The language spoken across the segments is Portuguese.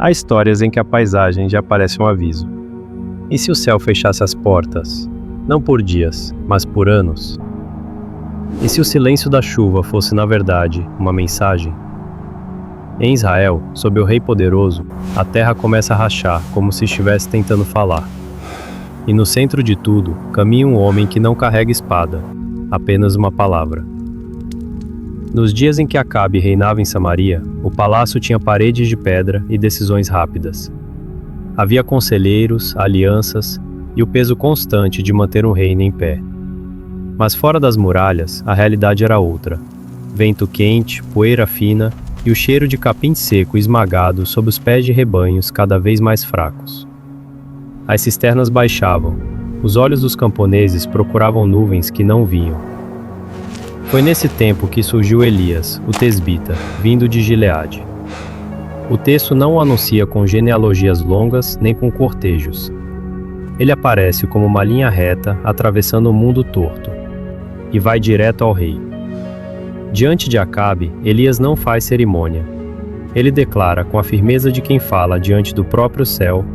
Há histórias em que a paisagem já parece um aviso. E se o céu fechasse as portas, não por dias, mas por anos? E se o silêncio da chuva fosse, na verdade, uma mensagem? Em Israel, sob o rei poderoso, a terra começa a rachar como se estivesse tentando falar. E no centro de tudo, caminha um homem que não carrega espada, apenas uma palavra. Nos dias em que Acabe reinava em Samaria, o palácio tinha paredes de pedra e decisões rápidas. Havia conselheiros, alianças e o peso constante de manter um reino em pé. Mas fora das muralhas, a realidade era outra. Vento quente, poeira fina e o cheiro de capim seco esmagado sob os pés de rebanhos cada vez mais fracos. As cisternas baixavam. Os olhos dos camponeses procuravam nuvens que não vinham. Foi nesse tempo que surgiu Elias, o tesbita, vindo de Gileade. O texto não o anuncia com genealogias longas nem com cortejos. Ele aparece como uma linha reta atravessando o mundo torto e vai direto ao rei. Diante de Acabe, Elias não faz cerimônia. Ele declara com a firmeza de quem fala diante do próprio céu: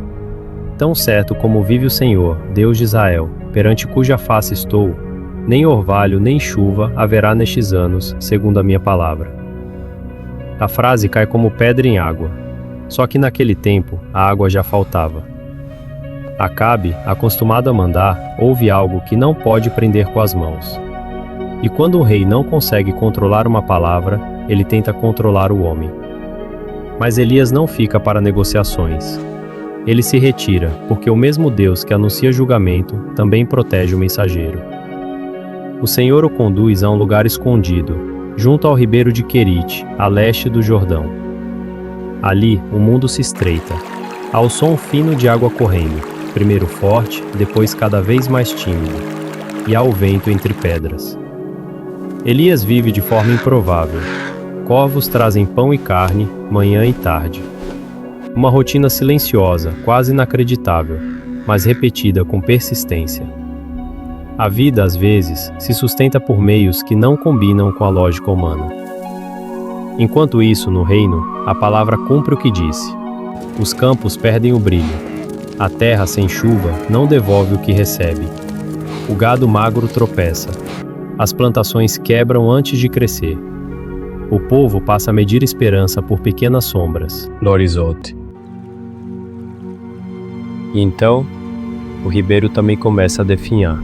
tão certo como vive o Senhor, Deus de Israel, perante cuja face estou, nem orvalho nem chuva haverá nestes anos, segundo a minha palavra. A frase cai como pedra em água. Só que naquele tempo, a água já faltava. Acabe, acostumado a mandar, ouve algo que não pode prender com as mãos. E quando um rei não consegue controlar uma palavra, ele tenta controlar o homem. Mas Elias não fica para negociações. Ele se retira, porque o mesmo Deus que anuncia julgamento também protege o mensageiro. O Senhor o conduz a um lugar escondido, junto ao ribeiro de Querite, a leste do Jordão. Ali, o mundo se estreita, ao som fino de água correndo, primeiro forte, depois cada vez mais tímido, e há o vento entre pedras. Elias vive de forma improvável. Corvos trazem pão e carne, manhã e tarde. Uma rotina silenciosa, quase inacreditável, mas repetida com persistência. A vida, às vezes, se sustenta por meios que não combinam com a lógica humana. Enquanto isso, no reino, a palavra cumpre o que disse. Os campos perdem o brilho. A terra sem chuva não devolve o que recebe. O gado magro tropeça. As plantações quebram antes de crescer. O povo passa a medir esperança por pequenas sombras. Lorizote. E então, o ribeiro também começa a definhar.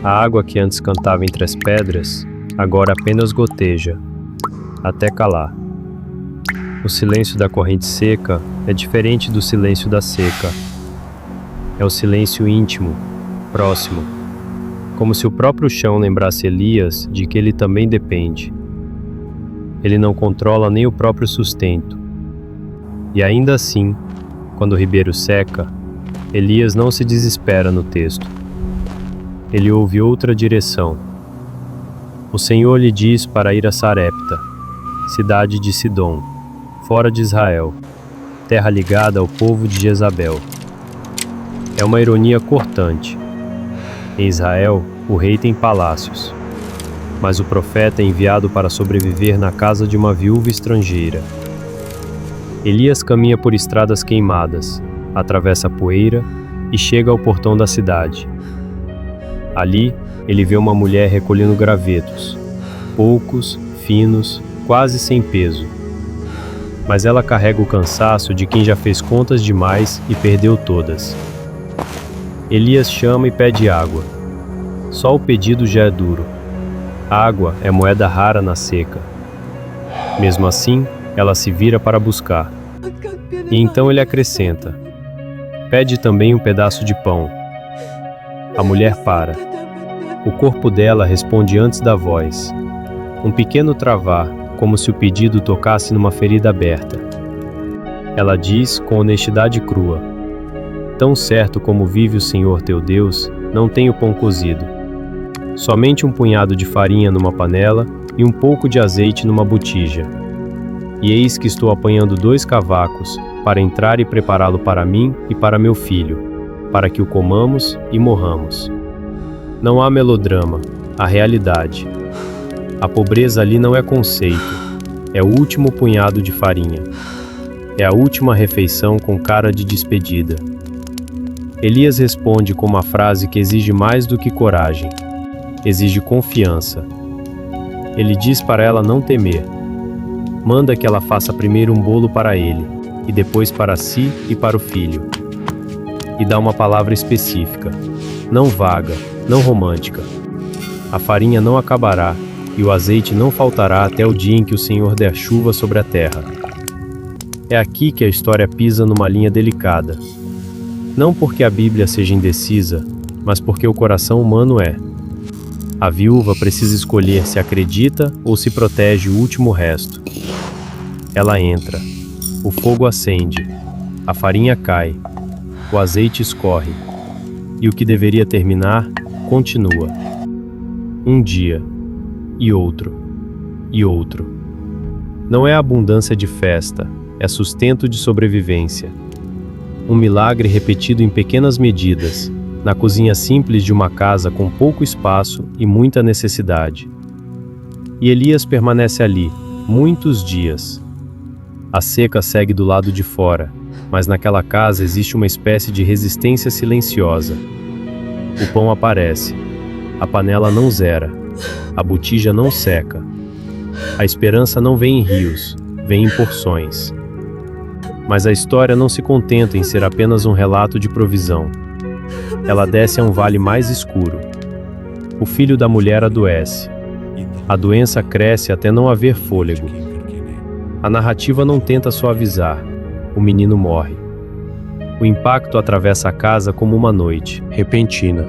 A água que antes cantava entre as pedras, agora apenas goteja, até calar. O silêncio da corrente seca é diferente do silêncio da seca. É o silêncio íntimo, próximo, como se o próprio chão lembrasse Elias de que ele também depende. Ele não controla nem o próprio sustento. E ainda assim, quando o ribeiro seca, Elias não se desespera no texto. Ele ouve outra direção. O Senhor lhe diz para ir a Sarepta, cidade de Sidom, fora de Israel, terra ligada ao povo de Jezabel. É uma ironia cortante. Em Israel, o rei tem palácios, mas o profeta é enviado para sobreviver na casa de uma viúva estrangeira. Elias caminha por estradas queimadas, atravessa a poeira e chega ao portão da cidade. Ali, ele vê uma mulher recolhendo gravetos, poucos, finos, quase sem peso. Mas ela carrega o cansaço de quem já fez contas demais e perdeu todas. Elias chama e pede água. Só o pedido já é duro. Água é moeda rara na seca. Mesmo assim, ela se vira para buscar. E então ele acrescenta: pede também um pedaço de pão. A mulher para. O corpo dela responde antes da voz. Um pequeno travar, como se o pedido tocasse numa ferida aberta. Ela diz com honestidade crua: tão certo como vive o Senhor teu Deus, não tenho pão cozido. Somente um punhado de farinha numa panela e um pouco de azeite numa botija. E eis que estou apanhando 2 cavacos para entrar e prepará-lo para mim e para meu filho, para que o comamos e morramos. Não há melodrama, há realidade. A pobreza ali não é conceito, é o último punhado de farinha. É a última refeição com cara de despedida. Elias responde com uma frase que exige mais do que coragem. Exige confiança. Ele diz para ela não temer. Manda que ela faça primeiro um bolo para ele, e depois para si e para o filho. E dá uma palavra específica, não vaga, não romântica. A farinha não acabará, e o azeite não faltará até o dia em que o Senhor der chuva sobre a terra. É aqui que a história pisa numa linha delicada. Não porque a Bíblia seja indecisa, mas porque o coração humano é. A viúva precisa escolher se acredita ou se protege o último resto. Ela entra. O fogo acende. A farinha cai. O azeite escorre. E o que deveria terminar, continua. Um dia. E outro. E outro. Não é abundância de festa, é sustento de sobrevivência. Um milagre repetido em pequenas medidas, na cozinha simples de uma casa com pouco espaço e muita necessidade. E Elias permanece ali, muitos dias. A seca segue do lado de fora, mas naquela casa existe uma espécie de resistência silenciosa. O pão aparece, a panela não zera, a botija não seca. A esperança não vem em rios, vem em porções. Mas a história não se contenta em ser apenas um relato de provisão. Ela desce a um vale mais escuro. O filho da mulher adoece. A doença cresce até não haver fôlego. A narrativa não tenta suavizar. O menino morre. O impacto atravessa a casa como uma noite, repentina.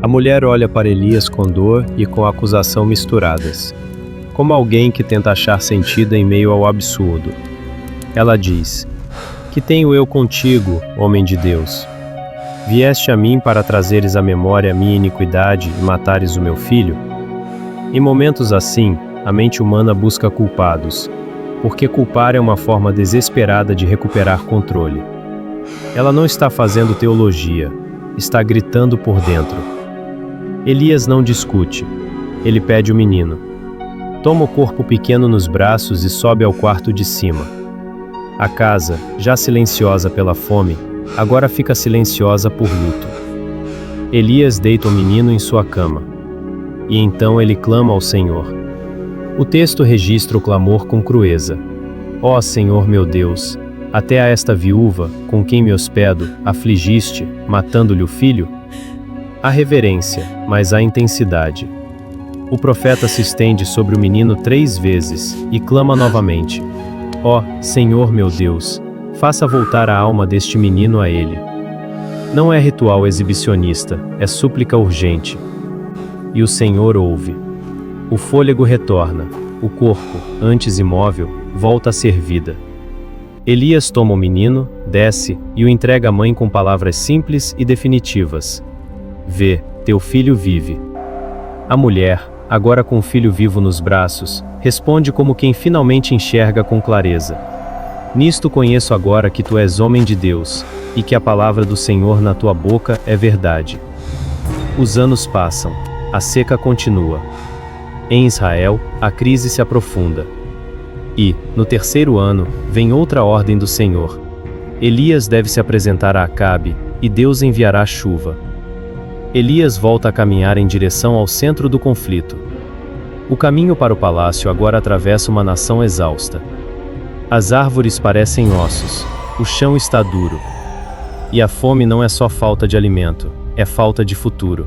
A mulher olha para Elias com dor e com acusação misturadas, como alguém que tenta achar sentido em meio ao absurdo. Ela diz: "Que tenho eu contigo, homem de Deus? Vieste a mim para trazeres à memória a minha iniquidade e matares o meu filho?" Em momentos assim, a mente humana busca culpados, porque culpar é uma forma desesperada de recuperar controle. Ela não está fazendo teologia, está gritando por dentro. Elias não discute. Ele pede o menino. Toma o corpo pequeno nos braços e sobe ao quarto de cima. A casa, já silenciosa pela fome, agora fica silenciosa por luto. Elias deita o menino em sua cama. E então ele clama ao Senhor. O texto registra o clamor com crueza. Ó Senhor meu Deus, até a esta viúva, com quem me hospedo, afligiste, matando-lhe o filho? Há reverência, mas há intensidade. O profeta se estende sobre o menino 3 vezes e clama novamente. Ó Senhor meu Deus, faça voltar a alma deste menino a ele. Não é ritual exibicionista, é súplica urgente. E o Senhor ouve. O fôlego retorna, o corpo, antes imóvel, volta a ser vida. Elias toma o menino, desce e o entrega à mãe com palavras simples e definitivas. Vê, teu filho vive. A mulher, agora com o filho vivo nos braços, responde como quem finalmente enxerga com clareza. Nisto conheço agora que tu és homem de Deus, e que a palavra do Senhor na tua boca é verdade. Os anos passam, a seca continua. Em Israel, a crise se aprofunda. E, no 3º ano, vem outra ordem do Senhor. Elias deve se apresentar a Acabe, e Deus enviará chuva. Elias volta a caminhar em direção ao centro do conflito. O caminho para o palácio agora atravessa uma nação exausta. As árvores parecem ossos, o chão está duro. E a fome não é só falta de alimento, é falta de futuro.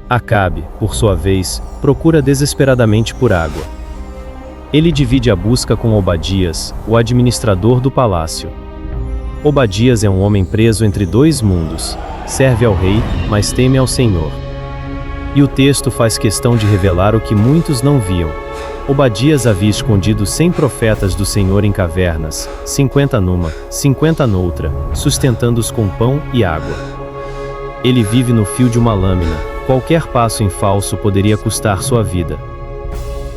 Acabe, por sua vez, procura desesperadamente por água. Ele divide a busca com Obadias, o administrador do palácio. Obadias é um homem preso entre 2 mundos, serve ao rei, mas teme ao Senhor. E o texto faz questão de revelar o que muitos não viam. Obadias havia escondido 100 profetas do Senhor em cavernas, 50 numa, 50 noutra, sustentando-os com pão e água. Ele vive no fio de uma lâmina, qualquer passo em falso poderia custar sua vida.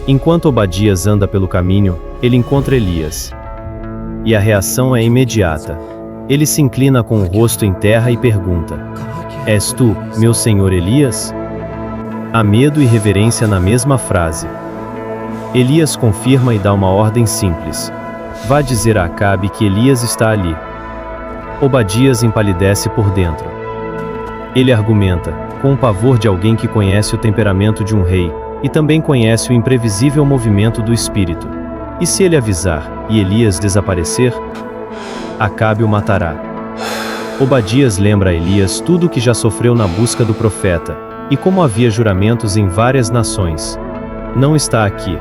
Enquanto Obadias anda pelo caminho, ele encontra Elias. E a reação é imediata. Ele se inclina com o rosto em terra e pergunta: És tu, meu senhor Elias? Há medo e reverência na mesma frase. Elias confirma e dá uma ordem simples: Vá dizer a Acabe que Elias está ali. Obadias empalidece por dentro. Ele argumenta, com o pavor de alguém que conhece o temperamento de um rei, e também conhece o imprevisível movimento do espírito. E se ele avisar, e Elias desaparecer? Acabe o matará. Obadias lembra a Elias tudo o que já sofreu na busca do profeta, e como havia juramentos em várias nações. Não está aqui.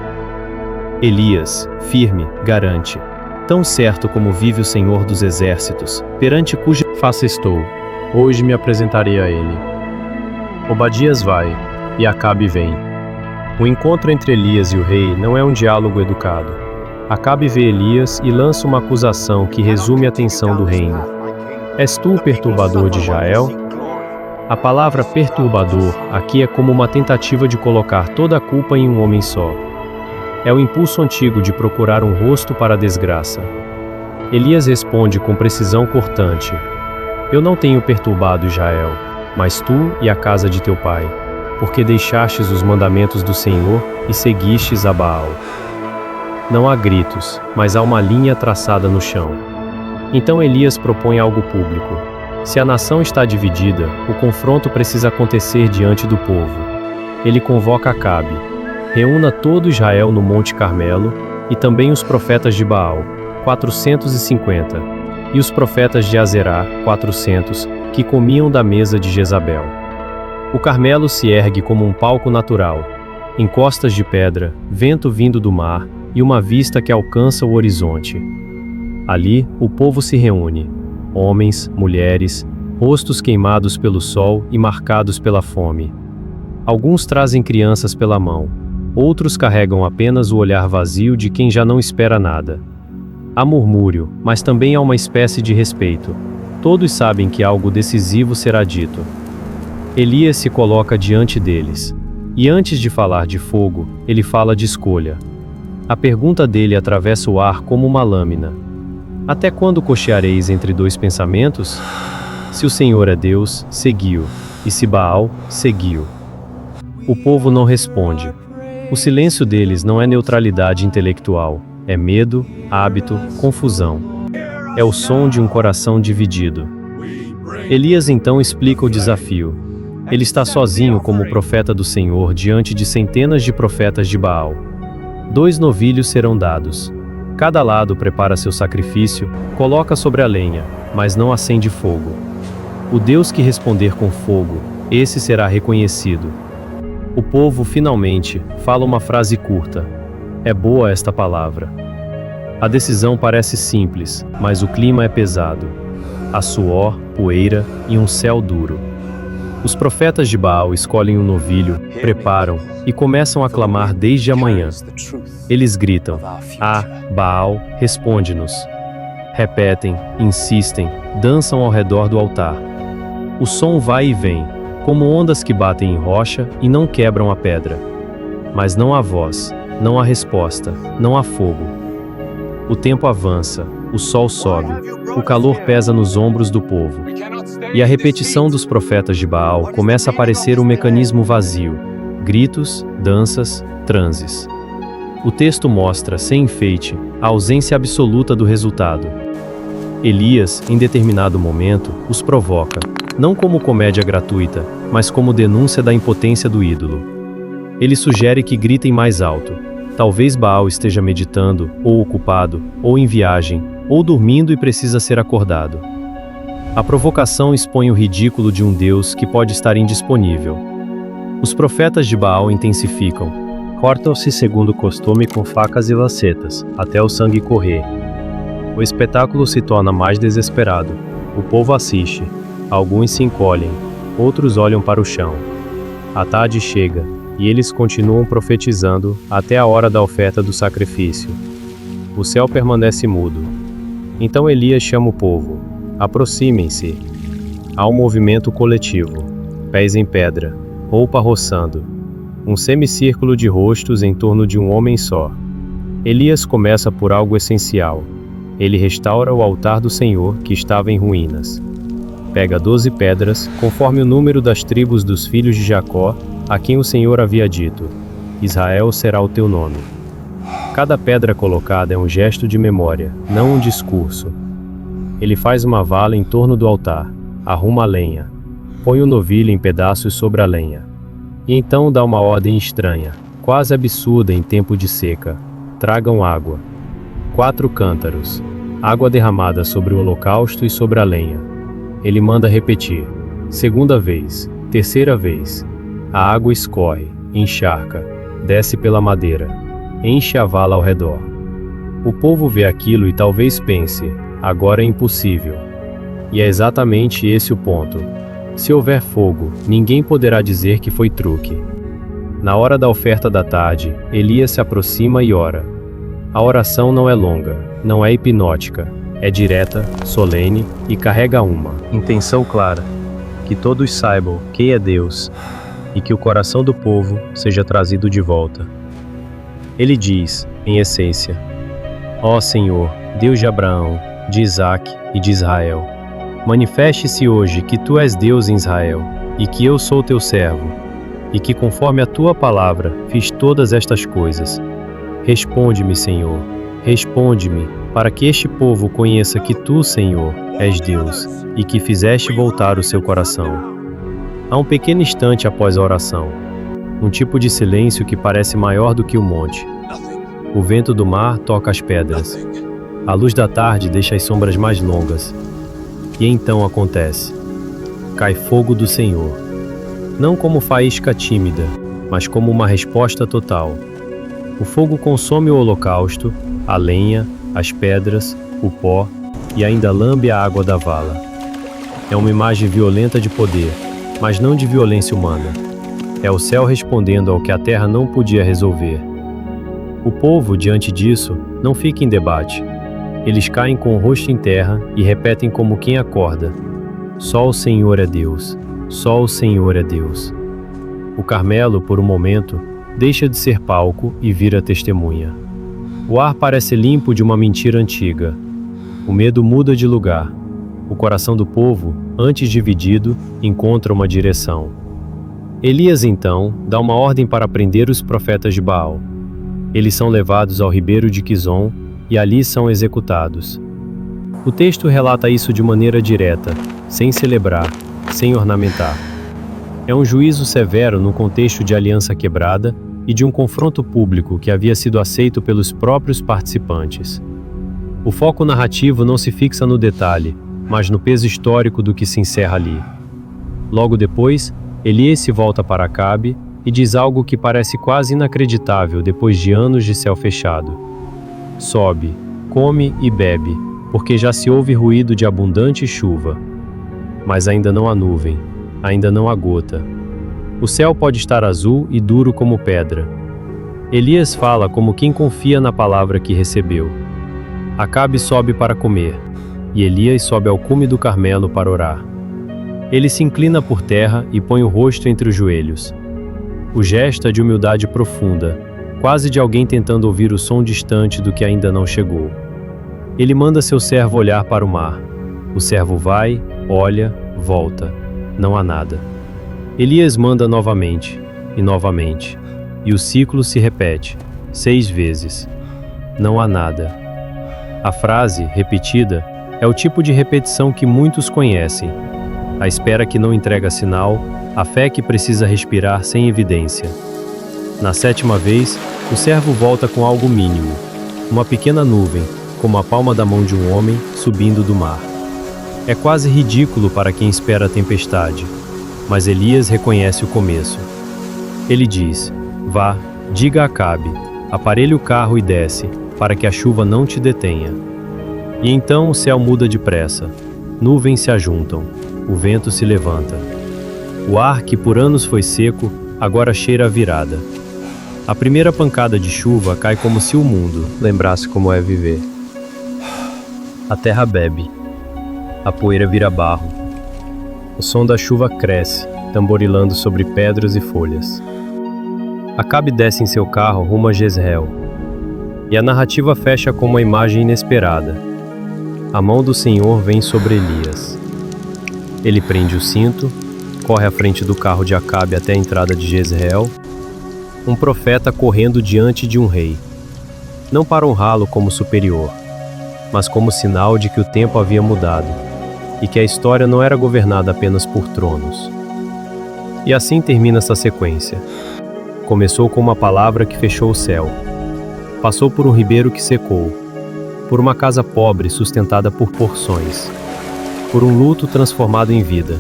Elias, firme, garante. Tão certo como vive o Senhor dos Exércitos, perante cuja face estou, hoje me apresentarei a ele. Obadias vai, e Acabe vem. O encontro entre Elias e o rei não é um diálogo educado. Acabe vê Elias e lança uma acusação que resume a tensão do reino. És tu o perturbador de Israel? A palavra perturbador aqui é como uma tentativa de colocar toda a culpa em um homem só. É o impulso antigo de procurar um rosto para a desgraça. Elias responde com precisão cortante: Eu não tenho perturbado Israel, mas tu e a casa de teu pai, porque deixastes os mandamentos do Senhor e seguistes a Baal. Não há gritos, mas há uma linha traçada no chão. Então Elias propõe algo público. Se a nação está dividida, o confronto precisa acontecer diante do povo. Ele convoca Acabe. Reúna todo Israel no Monte Carmelo, e também os profetas de Baal, 450, e os profetas de Azerá, 400, que comiam da mesa de Jezabel. O Carmelo se ergue como um palco natural, encostas de pedra, vento vindo do mar, e uma vista que alcança o horizonte. Ali, o povo se reúne. Homens, mulheres, rostos queimados pelo sol e marcados pela fome. Alguns trazem crianças pela mão, outros carregam apenas o olhar vazio de quem já não espera nada. Há murmúrio, mas também há uma espécie de respeito. Todos sabem que algo decisivo será dito. Elias se coloca diante deles. E antes de falar de fogo, ele fala de escolha. A pergunta dele atravessa o ar como uma lâmina. Até quando cocheareis entre dois pensamentos? Se o Senhor é Deus, segui-o, e se Baal, segui-o. O povo não responde. O silêncio deles não é neutralidade intelectual, é medo, hábito, confusão. É o som de um coração dividido. Elias então explica o desafio. Ele está sozinho como profeta do Senhor diante de centenas de profetas de Baal. 2 novilhos serão dados. Cada lado prepara seu sacrifício, coloca sobre a lenha, mas não acende fogo. O Deus que responder com fogo, esse será reconhecido. O povo, finalmente, fala uma frase curta. É boa esta palavra. A decisão parece simples, mas o clima é pesado. Há suor, poeira e um céu duro. Os profetas de Baal escolhem um novilho, preparam e começam a clamar desde a manhã. Eles gritam: Ah, Baal, responde-nos. Repetem, insistem, dançam ao redor do altar. O som vai e vem, como ondas que batem em rocha e não quebram a pedra. Mas não há voz, não há resposta, não há fogo. O tempo avança, o sol sobe, o calor pesa nos ombros do povo. E a repetição dos profetas de Baal começa a parecer um mecanismo vazio. Gritos, danças, transes. O texto mostra, sem enfeite, a ausência absoluta do resultado. Elias, em determinado momento, os provoca, não como comédia gratuita, mas como denúncia da impotência do ídolo. Ele sugere que gritem mais alto. Talvez Baal esteja meditando, ou ocupado, ou em viagem, ou dormindo e precisa ser acordado. A provocação expõe o ridículo de um Deus que pode estar indisponível. Os profetas de Baal intensificam. Cortam-se segundo o costume com facas e lancetas, até o sangue correr. O espetáculo se torna mais desesperado. O povo assiste. Alguns se encolhem, outros olham para o chão. A tarde chega, e eles continuam profetizando até a hora da oferta do sacrifício. O céu permanece mudo. Então Elias chama o povo. Aproximem-se. Há um movimento coletivo. Pés em pedra, roupa roçando. Um semicírculo de rostos em torno de um homem só. Elias começa por algo essencial. Ele restaura o altar do Senhor que estava em ruínas. Pega 12 pedras, conforme o número das tribos dos filhos de Jacó, a quem o Senhor havia dito: Israel será o teu nome. Cada pedra colocada é um gesto de memória, não um discurso. Ele faz uma vala em torno do altar, arruma a lenha, põe o novilho em pedaços sobre a lenha. E então dá uma ordem estranha, quase absurda em tempo de seca: tragam água. 4 cântaros, água derramada sobre o holocausto e sobre a lenha. Ele manda repetir. Segunda vez, terceira vez. A água escorre, encharca, desce pela madeira, enche a vala ao redor. O povo vê aquilo e talvez pense: agora é impossível. E é exatamente esse o ponto. Se houver fogo, ninguém poderá dizer que foi truque. Na hora da oferta da tarde, Elias se aproxima e ora. A oração não é longa, não é hipnótica, é direta, solene e carrega uma intenção clara: que todos saibam quem é Deus e que o coração do povo seja trazido de volta. Ele diz, em essência: ó Senhor, Deus de Abraão, de Isaque e de Israel, manifeste-se hoje que tu és Deus em Israel, e que eu sou teu servo, e que conforme a tua palavra fiz todas estas coisas. Responde-me, Senhor, responde-me, para que este povo conheça que tu, Senhor, és Deus, e que fizeste voltar o seu coração. Há um pequeno instante após a oração, um tipo de silêncio que parece maior do que o monte. O vento do mar toca as pedras. A luz da tarde deixa as sombras mais longas. E então acontece. Cai fogo do Senhor. Não como faísca tímida, mas como uma resposta total. O fogo consome o holocausto, a lenha, as pedras, o pó e ainda lambe a água da vala. É uma imagem violenta de poder, mas não de violência humana. É o céu respondendo ao que a terra não podia resolver. O povo, diante disso, não fica em debate. Eles caem com o rosto em terra e repetem como quem acorda: só o Senhor é Deus, só o Senhor é Deus. O Carmelo, por um momento, deixa de ser palco e vira testemunha. O ar parece limpo de uma mentira antiga. O medo muda de lugar. O coração do povo, antes dividido, encontra uma direção. Elias, então, dá uma ordem para prender os profetas de Baal. Eles são levados ao ribeiro de Quizon e ali são executados. O texto relata isso de maneira direta, sem celebrar, sem ornamentar. É um juízo severo no contexto de aliança quebrada e de um confronto público que havia sido aceito pelos próprios participantes. O foco narrativo não se fixa no detalhe, mas no peso histórico do que se encerra ali. Logo depois, Elias se volta para Acabe e diz algo que parece quase inacreditável depois de anos de céu fechado. Sobe, come e bebe, porque já se ouve ruído de abundante chuva. Mas ainda não há nuvem, ainda não há gota. O céu pode estar azul e duro como pedra. Elias fala como quem confia na palavra que recebeu. Acabe sobe para comer, e Elias sobe ao cume do Carmelo para orar. Ele se inclina por terra e põe o rosto entre os joelhos. O gesto é de humildade profunda, quase de alguém tentando ouvir o som distante do que ainda não chegou. Ele manda seu servo olhar para o mar. O servo vai, olha, volta. Não há nada. Elias manda novamente, e o ciclo se repete, 6 vezes. Não há nada. A frase, repetida, é o tipo de repetição que muitos conhecem. A espera que não entrega sinal, a fé que precisa respirar sem evidência. Na 7ª vez, o servo volta com algo mínimo, uma pequena nuvem, como a palma da mão de um homem, subindo do mar. É quase ridículo para quem espera a tempestade, mas Elias reconhece o começo. Ele diz: vá, diga a Acabe, aparelhe o carro e desce, para que a chuva não te detenha. E então o céu muda depressa, nuvens se ajuntam, o vento se levanta. O ar que por anos foi seco, agora cheira a virada. A primeira pancada de chuva cai como se o mundo lembrasse como é viver. A terra bebe. A poeira vira barro. O som da chuva cresce, tamborilando sobre pedras e folhas. Acabe desce em seu carro rumo a Jezreel. E a narrativa fecha com uma imagem inesperada. A mão do Senhor vem sobre Elias. Ele prende o cinto, corre à frente do carro de Acabe até a entrada de Jezreel, um profeta correndo diante de um rei. não para honrá-lo como superior, mas como sinal de que o tempo havia mudado e que a história não era governada apenas por tronos. E assim termina essa sequência. Começou com uma palavra que fechou o céu, passou por um ribeiro que secou, por uma casa pobre sustentada por porções, por um luto transformado em vida,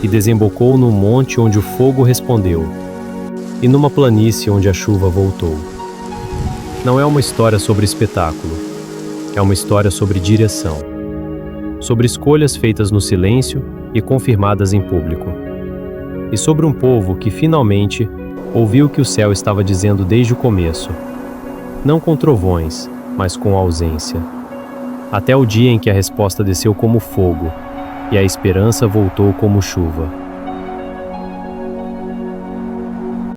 e desembocou num monte onde o fogo respondeu, e numa planície onde a chuva voltou. Não é uma história sobre espetáculo, é uma história sobre direção, sobre escolhas feitas no silêncio e confirmadas em público, e sobre um povo que finalmente ouviu o que o céu estava dizendo desde o começo, não com trovões, mas com ausência, até o dia em que a resposta desceu como fogo e a esperança voltou como chuva.